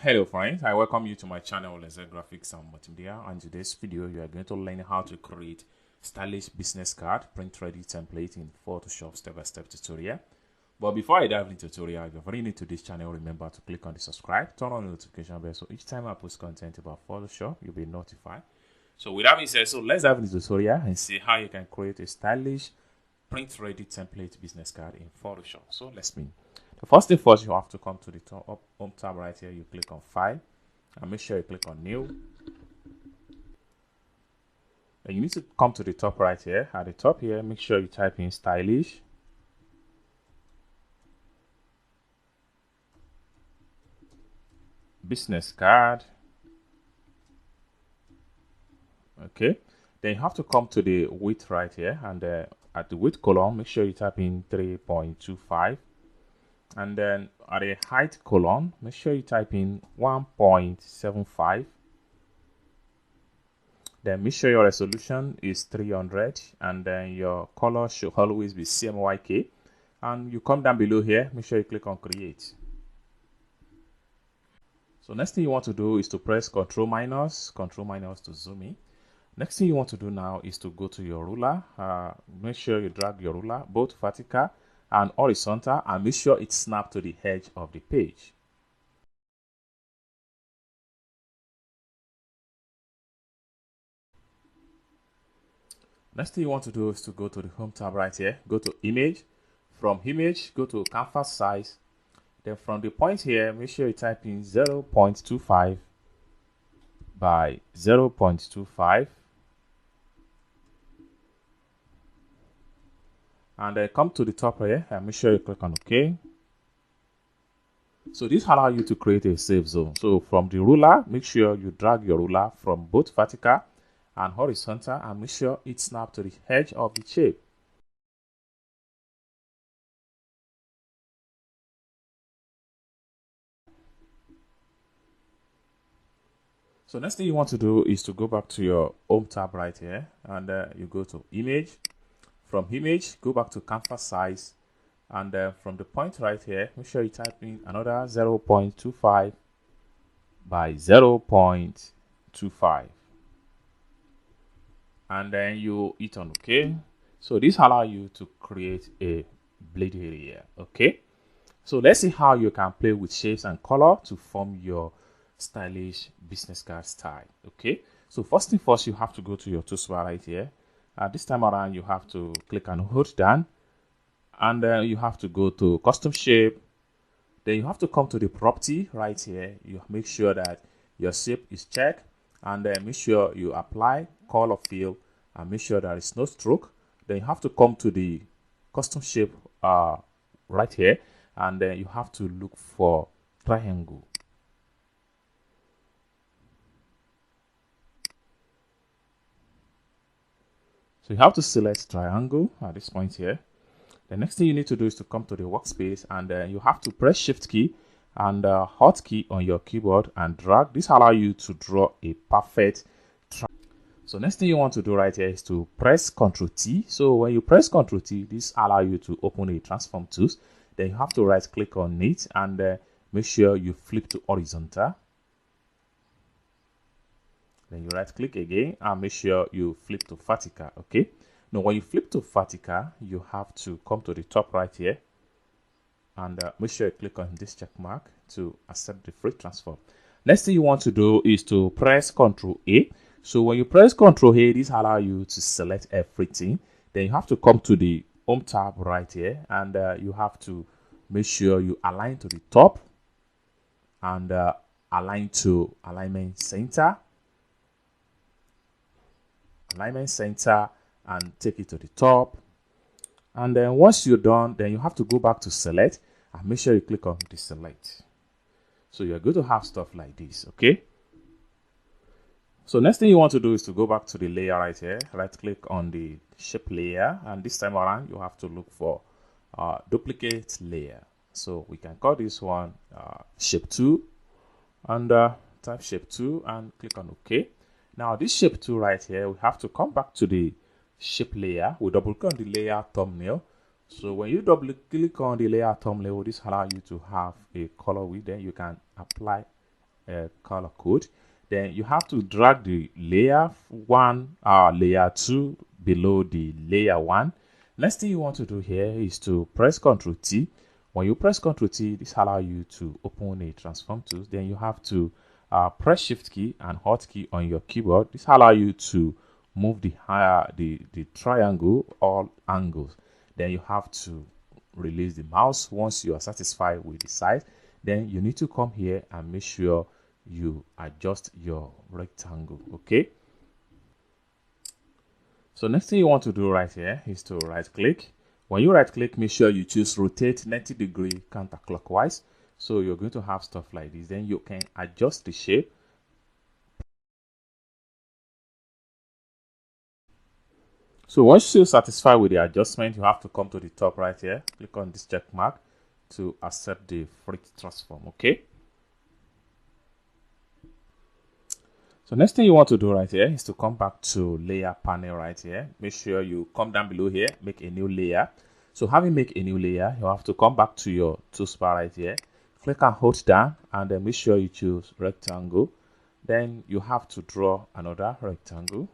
Hello friends, I welcome you to my channel Laser Graphics and Multimedia, and in today's video you are going to learn how to create stylish business card print ready template in Photoshop step-by-step tutorial. But before I dive into the tutorial, if you're very new to this channel, remember to click on the subscribe, turn on the notification bell so each time I post content about Photoshop you'll be notified. So with that being said, let's dive into the tutorial and see how you can create a stylish print ready template business card in Photoshop. So let's begin. The first thing first, you have to come to the top home tab right here. You click on File and make sure you click on New. And you need to come to the top right here. At the top here, make sure you type in Stylish. Business card. Okay. Then you have to come to the width right here, and at the width column, make sure you type in 3.25. And then at the height column, make sure you type in 1.75. Then make sure your resolution is 300, and then your color should always be CMYK. And you come down below here, make sure you click on Create. So next thing you want to do is to press Control minus to zoom in. Next thing you want to do now is to go to your ruler. Make sure you drag your ruler both vertical and horizontal, and make sure it snaps to the edge of the page. Next thing you want to do is to go to the home tab right here, go to Image. From Image, go to Canvas Size. Then from the point here, make sure you type in 0.25 by 0.25. And then come to the top here and make sure you click on OK. So this allows you to create a safe zone. So from the ruler, make sure you drag your ruler from both vertical and horizontal and make sure it snaps to the edge of the shape. So next thing you want to do is to go back to your home tab right here, and you go to Image. From Image, go back to Canvas Size, and from the point right here, make sure you type in another 0.25 by 0.25, and then you hit on OK. So this allows you to create a blade area. Okay, so let's see how you can play with shapes and color to form your stylish business card style. Okay, so first thing first, you have to go to your toolbar right here. This time around, you have to click and hold down, and then you have to go to custom shape. Then you have to come to the property right here. You make sure that your shape is checked, and then make sure you apply color fill and make sure there is no stroke. Then you have to come to the custom shape right here, and then you have to look for triangle. So you have to select triangle at this point here. The next thing you need to do is to come to the workspace, and you have to press Shift key and Alt key on your keyboard and drag. This allows you to draw a perfect triangle. So next thing you want to do right here is to press Ctrl T. So when you press Ctrl T, this allows you to open a transform tools. Then you have to right click on it and make sure you flip to horizontal. Then you right click again and make sure you flip to vertical. Okay, now when you flip to vertical, you have to come to the top right here and make sure you click on this check mark to accept the free transform. Next thing you want to do is to press Ctrl A. So when you press Ctrl A, this allows you to select everything. Then you have to come to the home tab right here, and you have to make sure you align to the top and align to alignment center, and take it to the top. And then once you're done, then you have to go back to select and make sure you click on the select. So you're going to have stuff like this. Okay, so next thing you want to do is to go back to the layer right here, right click on the shape layer, and this time around you have to look for duplicate layer. So we can call this one shape 2, and type shape 2 and click on OK. Now this shape 2 right here, we have to come back to the shape layer. We double click on the layer thumbnail. So when you double click on the layer thumbnail, this allows you to have a color width. Then you can apply color code. Then you have to drag the layer 1 layer 2 below the layer 1. Next thing you want to do here is to press Ctrl T. When you press Ctrl T, this allows you to open a transform tool. Then you have to press Shift key and Hotkey on your keyboard. This allows you to move the triangle, all angles. Then you have to release the mouse. Once you are satisfied with the size, then you need to come here and make sure you adjust your rectangle. Okay, so next thing you want to do right here is to right click. When you right click, make sure you choose rotate 90-degree counterclockwise. So you're going to have stuff like this. Then you can adjust the shape. So once you're satisfied with the adjustment, you have to come to the top right here, click on this check mark to accept the free transform. Okay, so next thing you want to do right here is to come back to layer panel right here. Make sure you come down below here, make a new layer. So having make a new layer, you have to come back to your toolbar right here, click and hold down, and then make sure you choose rectangle. Then you have to draw another rectangle.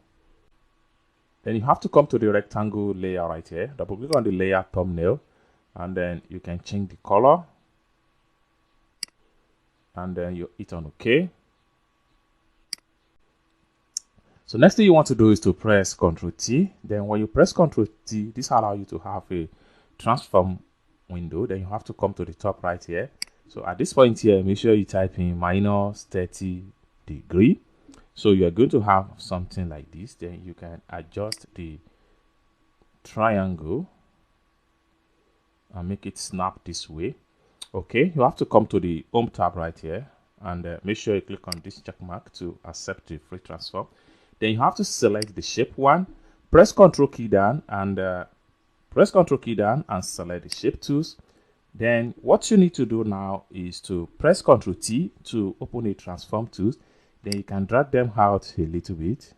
Then you have to come to the rectangle layer right here, double click on the layer thumbnail, and then you can change the color, and then you hit on OK. So next thing you want to do is to press Ctrl T. Then when you press Ctrl T, this allows you to have a transform window. Then you have to come to the top right here. So at this point here, make sure you type in -30 degree. So you are going to have something like this. Then you can adjust the triangle and make it snap this way. Okay, you have to come to the home tab right here, and make sure you click on this check mark to accept the free transform. Then you have to select the shape one, press Ctrl key down, and select the shape tools. Then what you need to do now is to press Ctrl T to open the transform tools. Then you can drag them out a little bit.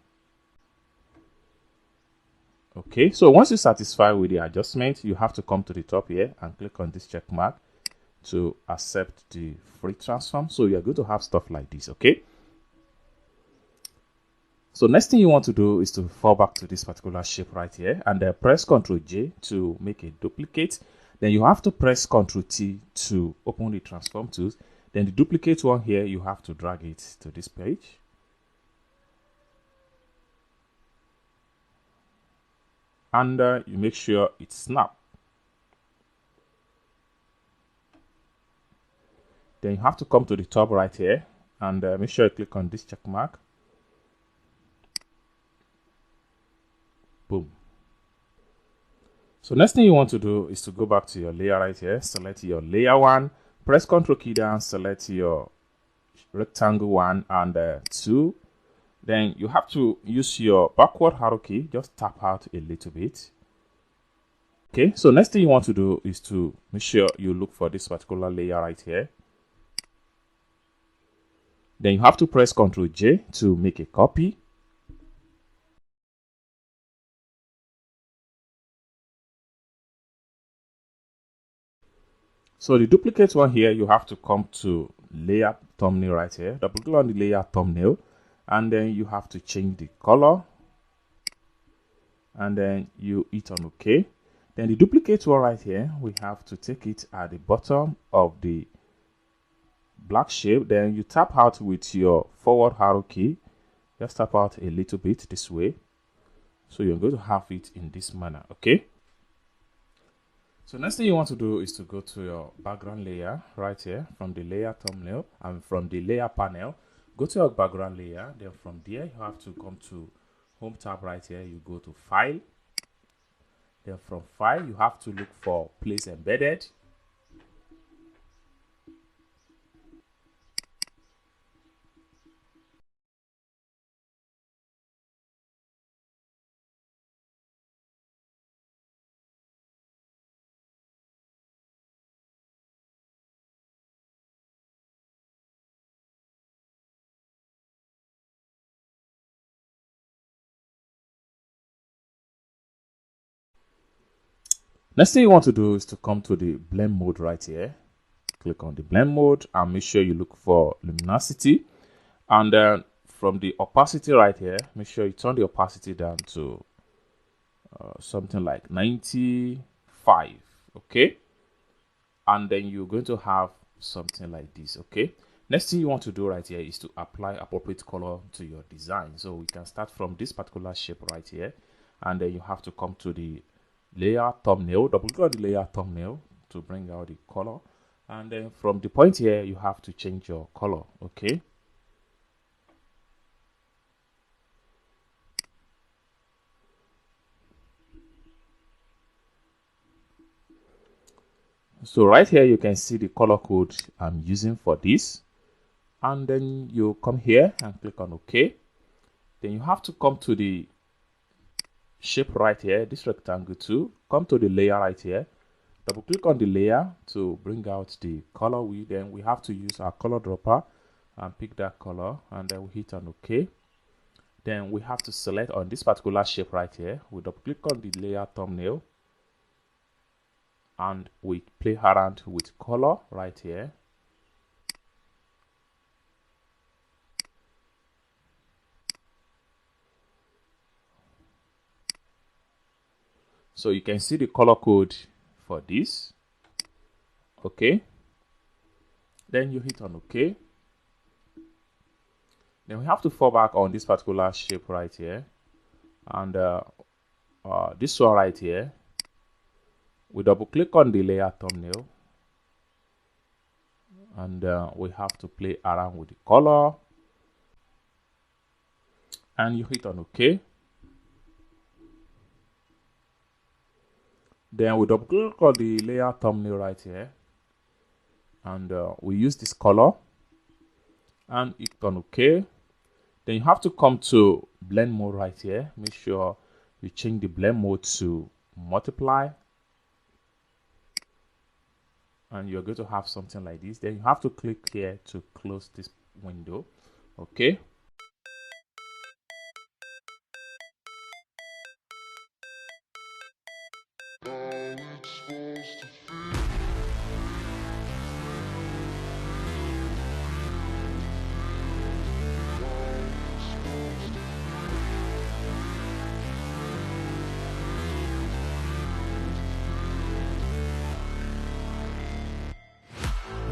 Okay, so once you're satisfied with the adjustment, you have to come to the top here and click on this check mark to accept the free transform. So you're going to have stuff like this. Okay, so next thing you want to do is to fall back to this particular shape right here, and then press Ctrl J to make a duplicate. Then you have to press Ctrl T to open the transform tools. Then the duplicate one here, you have to drag it to this page. And you make sure it's snap. Then you have to come to the top right here, and make sure you click on this check mark. Boom. So next thing you want to do is to go back to your layer right here, select your layer one, press Ctrl key down, select your rectangle 1 and 2. Then you have to use your backward arrow key, just tap out a little bit. Okay, so next thing you want to do is to make sure you look for this particular layer right here. Then you have to press Ctrl J to make a copy. So the duplicate one here, you have to come to layer thumbnail right here, double click on the layer thumbnail, and then you have to change the color, and then you hit on OK. Then the duplicate one right here, we have to take it at the bottom of the black shape. Then you tap out with your forward arrow key, just tap out a little bit this way. So you're going to have it in this manner. Okay, so next thing you want to do is to go to your background layer right here, from the layer thumbnail and from the layer panel, go to your background layer. Then from there you have to come to home tab right here, you go to file. Then from file you have to look for place embedded. Next thing you want to do is to come to the blend mode right here. Click on the blend mode and make sure you look for luminosity. And then from the opacity right here, make sure you turn the opacity down to something like 95. Okay, and then you're going to have something like this. Okay, next thing you want to do right here is to apply appropriate color to your design. So we can start from this particular shape right here, and then you have to come to the layer thumbnail, double click on the layer thumbnail to bring out the color, and then from the point here you have to change your color. Okay, so right here you can see the color code I'm using for this, and then you come here and click on OK. Then you have to come to the shape right here, this rectangle too, come to the layer right here, double click on the layer to bring out the color. Then we have to use our color dropper and pick that color, and then we hit on OK. Then we have to select on this particular shape right here, we double click on the layer thumbnail, and we play around with color right here. So you can see the color code for this. Okay, then you hit on OK. Then we have to fall back on this particular shape right here, and this one right here, we double click on the layer thumbnail, and we have to play around with the color, and you hit on OK. Then we double click on the layer thumbnail right here, and we use this color and hit on OK. Then you have to come to blend mode right here. Make sure you change the blend mode to multiply, and you're going to have something like this. Then you have to click here to close this window. Okay,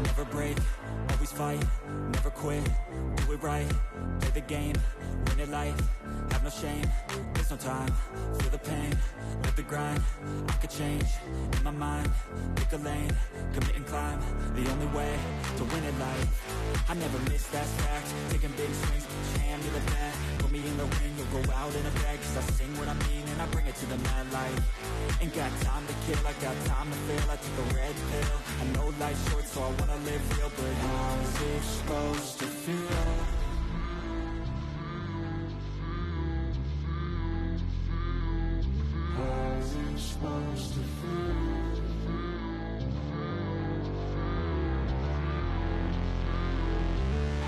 never break, always fight, never quit, do it right, play the game, win it life, have no shame, there's no time, feel the pain, live the grind, I could change, in my mind, pick a lane, commit and climb, the only way to win it life, I never miss, that's fact, taking big swings, hand me the bat, put me in the ring, you'll go out in a bag, cause I sing what I mean and I bring it to the mad light, ain't got time to kill, I got time to feel, I took a red pill, I know life's short so I wanna live real, but how's it supposed to feel? How's it supposed to feel?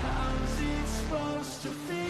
How's it supposed to feel?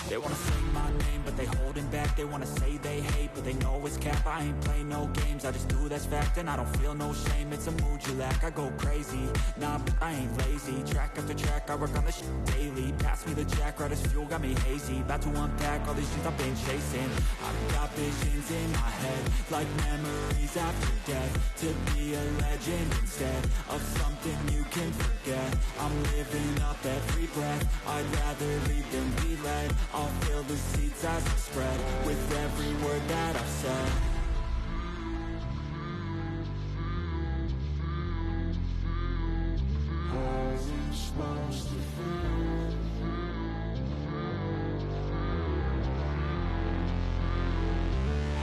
They wanna say my name, but they holding back. They wanna say they hate, but they know it's cap. I ain't play no games, I just do that's fact. And I don't feel no shame, it's a mood you lack. I go crazy, nah, but I ain't lazy. Track after track, I work on this shit daily. Pass me the jack, right as fuel, got me hazy. About to unpack all these dreams I've been chasing. I've got visions in my head, like memories after death. To be a legend instead of something you can forget. I'm living up every breath, I'd rather lead than be led. I'll fill the seats as I spread with every word that I've said. How's it supposed to feel?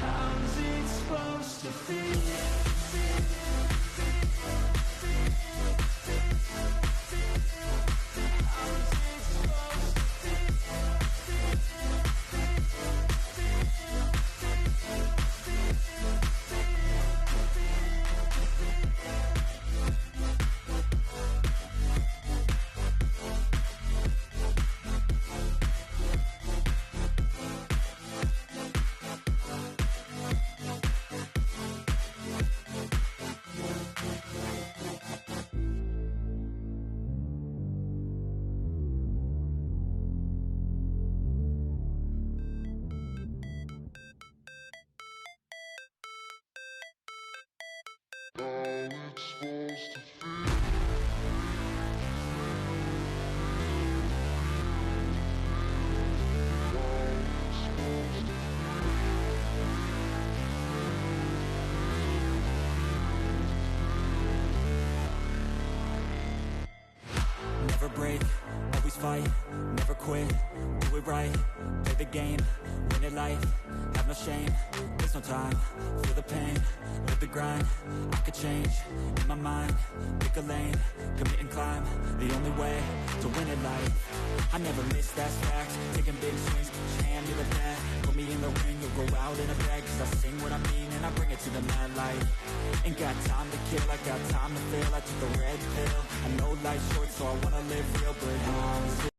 How's it supposed to feel? break, always fight, never quit, do it right, play the game, win it life, have no shame, there's no time, feel the pain, live the grind, I could change, in my mind, pick a lane, commit and climb, the only way to win it life, I never miss, that's fact, taking big swings, put your hand to the bat, put me in the ring, you'll go out in a bag, cause I sing what I mean and I bring it to the mad light, ain't got time to kill, I got time to feel, I took the red pill, I know life's short so I wanna live real, but